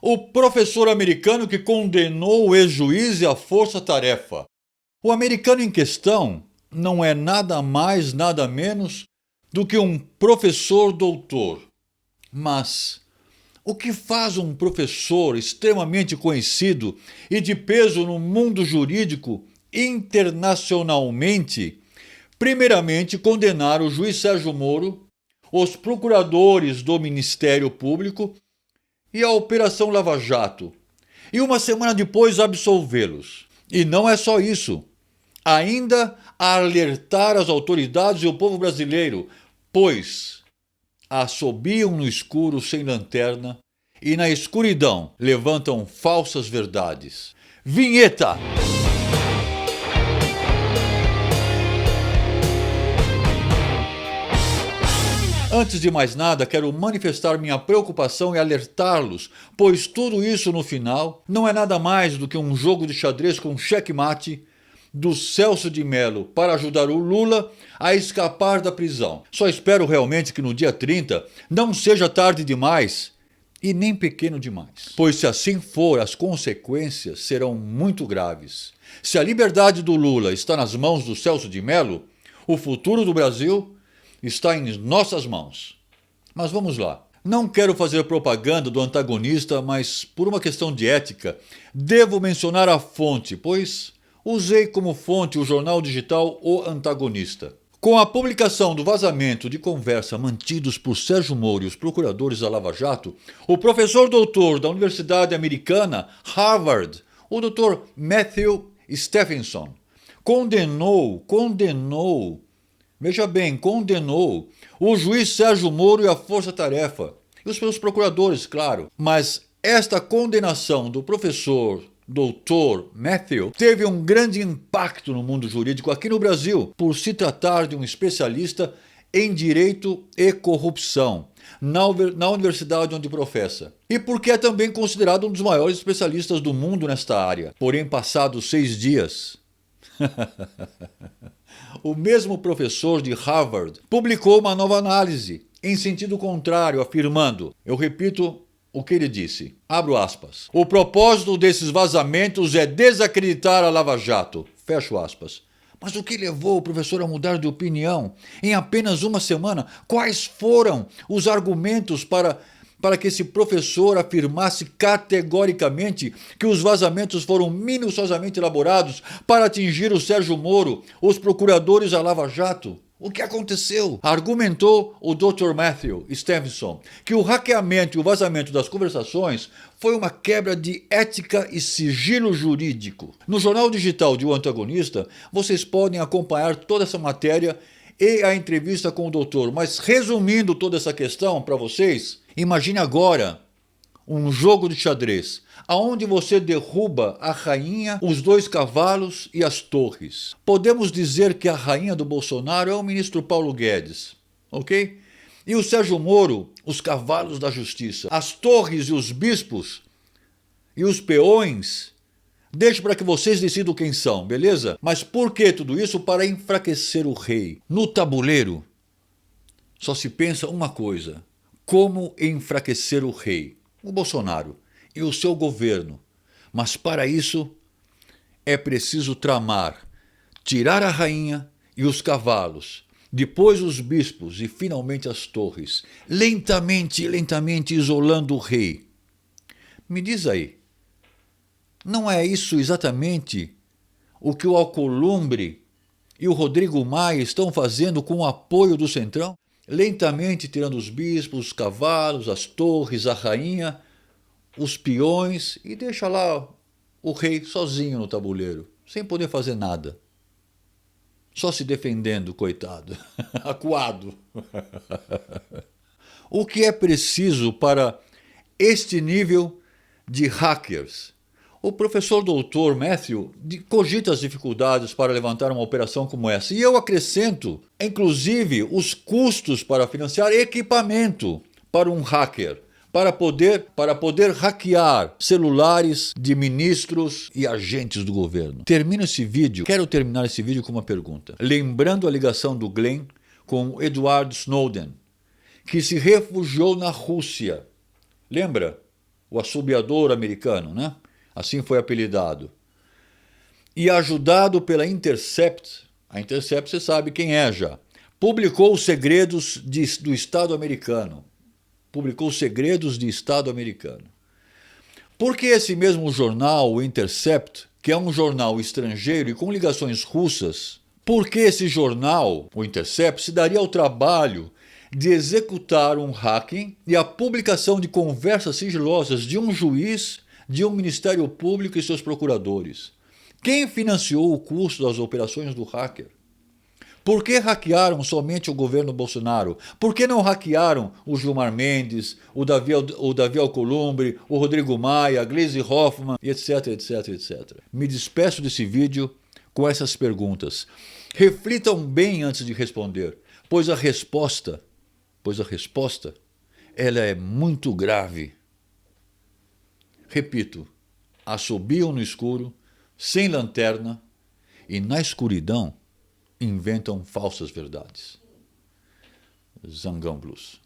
O professor americano que condenou o ex-juiz e a força-tarefa. O americano em questão não é nada mais, nada menos do que um professor doutor. Mas o que faz um professor extremamente conhecido e de peso no mundo jurídico internacionalmente, primeiramente condenar o juiz Sérgio Moro, os procuradores do Ministério Público e a Operação Lava Jato, e uma semana depois absolvê-los? E não é só isso. Ainda alertar as autoridades e o povo brasileiro, pois assobiam no escuro sem lanterna e na escuridão levantam falsas verdades. Vinheta! Antes de mais nada, quero manifestar minha preocupação e alertá-los, pois tudo isso no final não é nada mais do que um jogo de xadrez com checkmate do Celso de Mello para ajudar o Lula a escapar da prisão. Só espero realmente que no dia 30 não seja tarde demais e nem pequeno demais, pois se assim for, as consequências serão muito graves. Se a liberdade do Lula está nas mãos do Celso de Mello, o futuro do Brasil está em nossas mãos. Mas vamos lá. Não quero fazer propaganda do antagonista, mas por uma questão de ética, devo mencionar a fonte, pois usei como fonte o jornal digital O Antagonista. Com a publicação do vazamento de conversa mantidos por Sérgio Moro e os procuradores da Lava Jato, o professor doutor da Universidade Americana, Harvard, o Dr. Matthew Stephenson, condenou o juiz Sérgio Moro e a força-tarefa, e os seus procuradores, claro. Mas esta condenação do professor Dr. Matthew teve um grande impacto no mundo jurídico aqui no Brasil, por se tratar de um especialista em direito e corrupção na universidade onde professa, e porque é também considerado um dos maiores especialistas do mundo nesta área. Porém, passados 6 dias... o mesmo professor de Harvard publicou uma nova análise em sentido contrário, afirmando, eu repito o que ele disse, abro aspas, o propósito desses vazamentos é desacreditar a Lava Jato, fecho aspas. Mas o que levou o professor a mudar de opinião em apenas uma semana? Quais foram os argumentos para que esse professor afirmasse categoricamente que os vazamentos foram minuciosamente elaborados para atingir o Sérgio Moro, os procuradores da Lava Jato? O que aconteceu? Argumentou o Dr. Matthew Stephenson que o hackeamento e o vazamento das conversações foi uma quebra de ética e sigilo jurídico. No jornal digital de O Antagonista, vocês podem acompanhar toda essa matéria e a entrevista com o doutor. Mas resumindo toda essa questão para vocês, imagine agora um jogo de xadrez, aonde você derruba a rainha, os 2 cavalos e as torres. Podemos dizer que a rainha do Bolsonaro é o ministro Paulo Guedes, ok? E o Sérgio Moro, os cavalos da justiça. As torres e os bispos e os peões, deixo para que vocês decidam quem são, beleza? Mas por que tudo isso? Para enfraquecer o rei. No tabuleiro, só se pensa uma coisa: como enfraquecer o rei, o Bolsonaro e o seu governo. Mas para isso é preciso tramar, tirar a rainha e os cavalos, depois os bispos e finalmente as torres, lentamente isolando o rei. Me diz aí, não é isso exatamente o que o Alcolumbre e o Rodrigo Maia estão fazendo com o apoio do Centrão? Lentamente tirando os bispos, os cavalos, as torres, a rainha, os peões, e deixa lá o rei sozinho no tabuleiro, sem poder fazer nada. Só se defendendo, coitado, acuado. O que é preciso para este nível de hackers? O professor doutor Matthew cogita as dificuldades para levantar uma operação como essa. E eu acrescento, inclusive, os custos para financiar equipamento para um hacker, para poder hackear celulares de ministros e agentes do governo. Quero terminar esse vídeo com uma pergunta. Lembrando a ligação do Glenn com Edward Snowden, que se refugiou na Rússia. Lembra? o assobiador americano, né? Assim foi apelidado. E ajudado pela Intercept, a Intercept você sabe quem é já, publicou os segredos do Estado americano. Publicou os segredos de Estado americano. Porque esse mesmo jornal, o Intercept, que é um jornal estrangeiro e com ligações russas, por que esse jornal, o Intercept, se daria ao trabalho de executar um hacking e a publicação de conversas sigilosas de um juiz, de um Ministério Público e seus procuradores? Quem financiou o custo das operações do hacker? Por que hackearam somente o governo Bolsonaro? Por que não hackearam o Gilmar Mendes, o Davi Alcolumbre, o Rodrigo Maia, a Gleisi Hoffmann, etc, etc, etc? Me despeço desse vídeo com essas perguntas. Reflitam bem antes de responder, pois a resposta, ela é muito grave. Repito, assobiam no escuro, sem lanterna, e na escuridão inventam falsas verdades. Zangão Blues.